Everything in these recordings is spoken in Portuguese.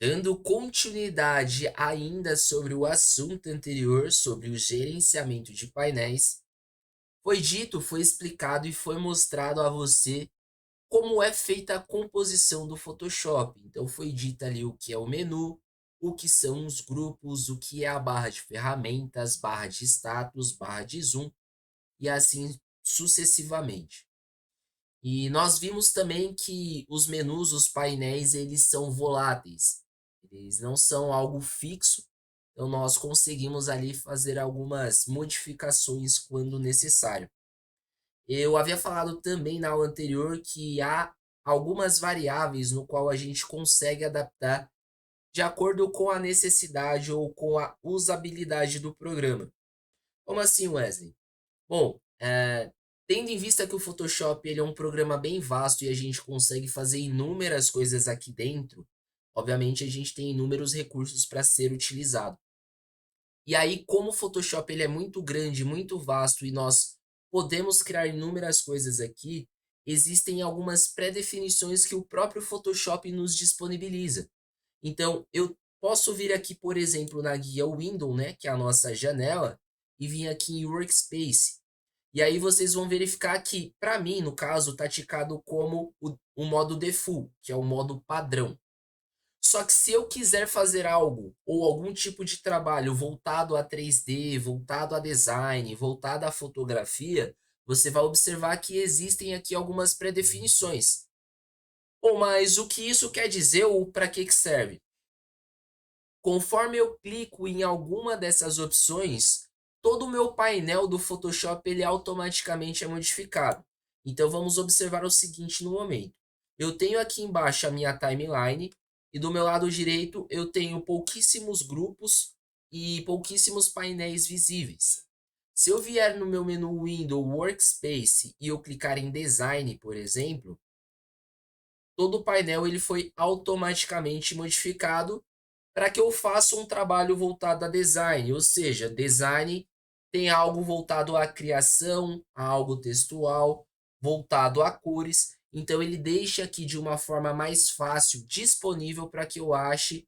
Dando continuidade ainda sobre o assunto anterior, sobre o gerenciamento de painéis, foi dito, foi explicado e foi mostrado a você como é feita a composição do Photoshop. Então foi dito ali o que é o menu, o que são os grupos, o que é a barra de ferramentas, barra de status, barra de zoom e assim sucessivamente. E nós vimos também que os menus, os painéis, eles são voláteis. Eles não são algo fixo, então nós conseguimos ali fazer algumas modificações quando necessário. Eu havia falado também na aula anterior que há algumas variáveis no qual a gente consegue adaptar de acordo com a necessidade ou com a usabilidade do programa. Como assim, Wesley? Bom, tendo em vista que o Photoshop ele é um programa bem vasto e a gente consegue fazer inúmeras coisas aqui dentro, obviamente a gente tem inúmeros recursos para ser utilizado. E aí, como o Photoshop ele é muito grande, muito vasto e nós podemos criar inúmeras coisas aqui, existem algumas pré-definições que o próprio Photoshop nos disponibiliza. Então, eu posso vir aqui, por exemplo, na guia Window, né, que é a nossa janela, e vir aqui em Workspace. E aí vocês vão verificar que, para mim, no caso, está ticado como o modo default, que é o modo padrão. Só que se eu quiser fazer algo ou algum tipo de trabalho voltado a 3D, voltado a design, voltado à fotografia, você vai observar que existem aqui algumas pré-definições. Bom, mas o que isso quer dizer ou para que serve? Conforme eu clico em alguma dessas opções, todo o meu painel do Photoshop ele automaticamente é modificado. Então vamos observar o seguinte no momento. Eu tenho aqui embaixo a minha timeline e do meu lado direito eu tenho pouquíssimos grupos e pouquíssimos painéis visíveis. Se eu vier no meu menu Window Workspace e eu clicar em Design, por exemplo, todo o painel ele foi automaticamente modificado para que eu faça um trabalho voltado a design, ou seja, design tem algo voltado à criação, a algo textual, voltado a cores. Então ele deixa aqui de uma forma mais fácil, disponível para que eu ache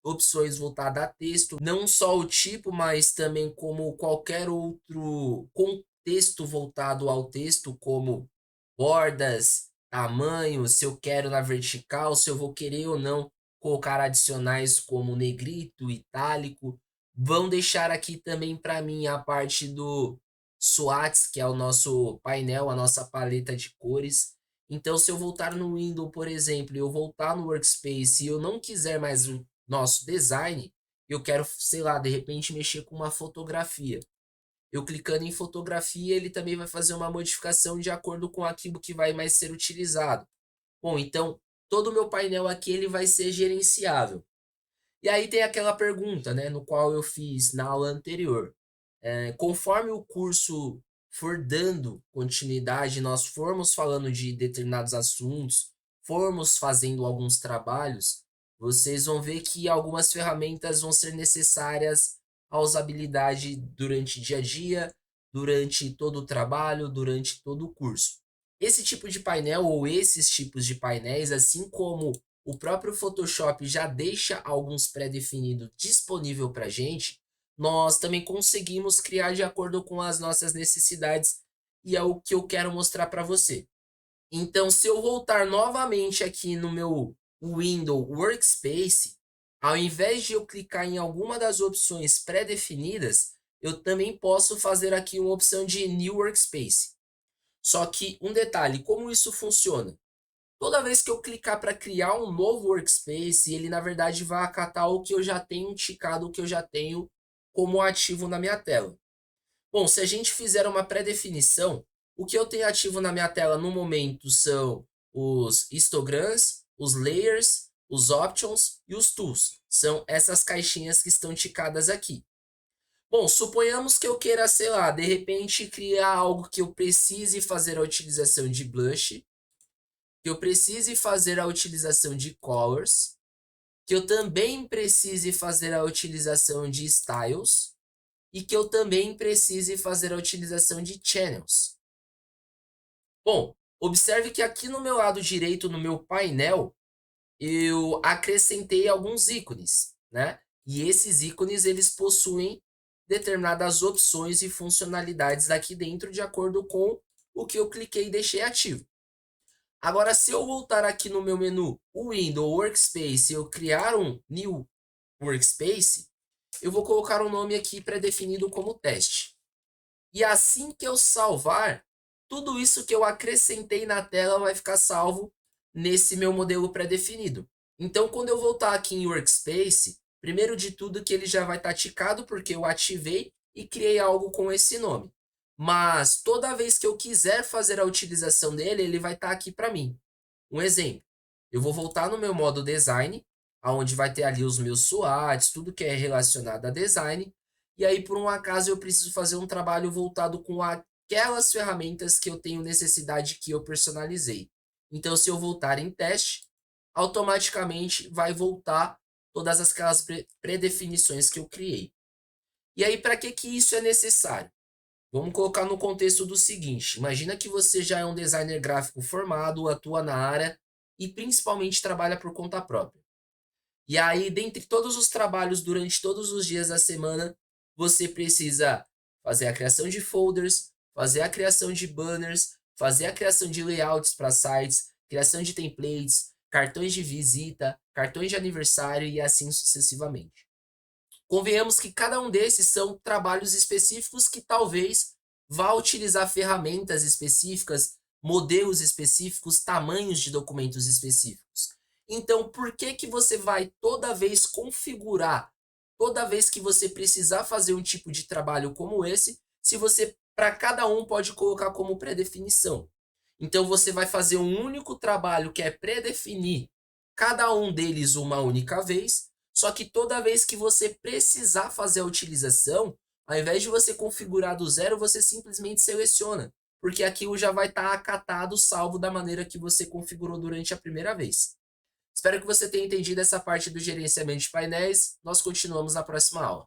opções voltadas a texto, não só o tipo, mas também como qualquer outro contexto voltado ao texto, como bordas, tamanho, se eu quero na vertical, se eu vou querer ou não colocar adicionais como negrito, itálico. Vão deixar aqui também para mim a parte do swatch, que é o nosso painel, a nossa paleta de cores. Então, se eu voltar no Windows, por exemplo, e eu voltar no Workspace e eu não quiser mais o nosso design, eu quero, sei lá, de repente mexer com uma fotografia. Eu clicando em fotografia, ele também vai fazer uma modificação de acordo com aquilo que vai mais ser utilizado. Bom, então todo o meu painel aqui ele vai ser gerenciável. E aí tem aquela pergunta, né, no qual eu fiz na aula anterior. Conforme o curso for dando continuidade, nós formos falando de determinados assuntos, formos fazendo alguns trabalhos, vocês vão ver que algumas ferramentas vão ser necessárias à usabilidade durante o dia a dia, durante todo o trabalho, durante todo o curso. Esse tipo de painel ou esses tipos de painéis, assim como o próprio Photoshop já deixa alguns pré-definidos disponível para a gente, nós também conseguimos criar de acordo com as nossas necessidades e é o que eu quero mostrar para você. Então, se eu voltar novamente aqui no meu Windows Workspace, ao invés de eu clicar em alguma das opções pré-definidas, eu também posso fazer aqui uma opção de New Workspace. Só que um detalhe, como isso funciona? Toda vez que eu clicar para criar um novo workspace, ele na verdade vai acatar o que eu já tenho ticado, o que eu já tenho como ativo na minha tela. Bom, se a gente fizer uma pré-definição, o que eu tenho ativo na minha tela no momento são os histograms, os layers, os options e os tools. São essas caixinhas que estão ticadas aqui. Bom, suponhamos que eu queira, sei lá, de repente criar algo que eu precise fazer a utilização de blush, que eu precise fazer a utilização de colors, que eu também precise fazer a utilização de styles e que eu também precise fazer a utilização de channels. Bom, observe que aqui no meu lado direito, no meu painel, eu acrescentei alguns ícones, né? E esses ícones eles possuem determinadas opções e funcionalidades aqui dentro de acordo com o que eu cliquei e deixei ativo. Agora, se eu voltar aqui no meu menu Window Workspace e eu criar um New Workspace, eu vou colocar um nome aqui pré-definido como teste. E assim que eu salvar, tudo isso que eu acrescentei na tela vai ficar salvo nesse meu modelo pré-definido. Então, quando eu voltar aqui em Workspace, primeiro de tudo que ele já vai estar ticado porque eu ativei e criei algo com esse nome. Mas toda vez que eu quiser fazer a utilização dele, ele vai estar aqui para mim. Um exemplo, eu vou voltar no meu modo design, aonde vai ter ali os meus SWOTs, tudo que é relacionado a design, e aí por um acaso eu preciso fazer um trabalho voltado com aquelas ferramentas que eu tenho necessidade que eu personalizei. Então, se eu voltar em teste, automaticamente vai voltar todas aquelas predefinições que eu criei. E aí, para que isso é necessário? Vamos colocar no contexto do seguinte: imagina que você já é um designer gráfico formado, atua na área e principalmente trabalha por conta própria. E aí, dentre todos os trabalhos durante todos os dias da semana, você precisa fazer a criação de folders, fazer a criação de banners, fazer a criação de layouts para sites, criação de templates, cartões de visita, cartões de aniversário e assim sucessivamente. Convenhamos que cada um desses são trabalhos específicos que talvez vá utilizar ferramentas específicas, modelos específicos, tamanhos de documentos específicos. Então, por que que você vai toda vez configurar, toda vez que você precisar fazer um tipo de trabalho como esse, se você para cada um pode colocar como pré-definição? Então você vai fazer um único trabalho que é pré-definir cada um deles uma única vez, só que toda vez que você precisar fazer a utilização, ao invés de você configurar do zero, você simplesmente seleciona, porque aquilo já vai estar acatado, salvo da maneira que você configurou durante a primeira vez. Espero que você tenha entendido essa parte do gerenciamento de painéis. Nós continuamos na próxima aula.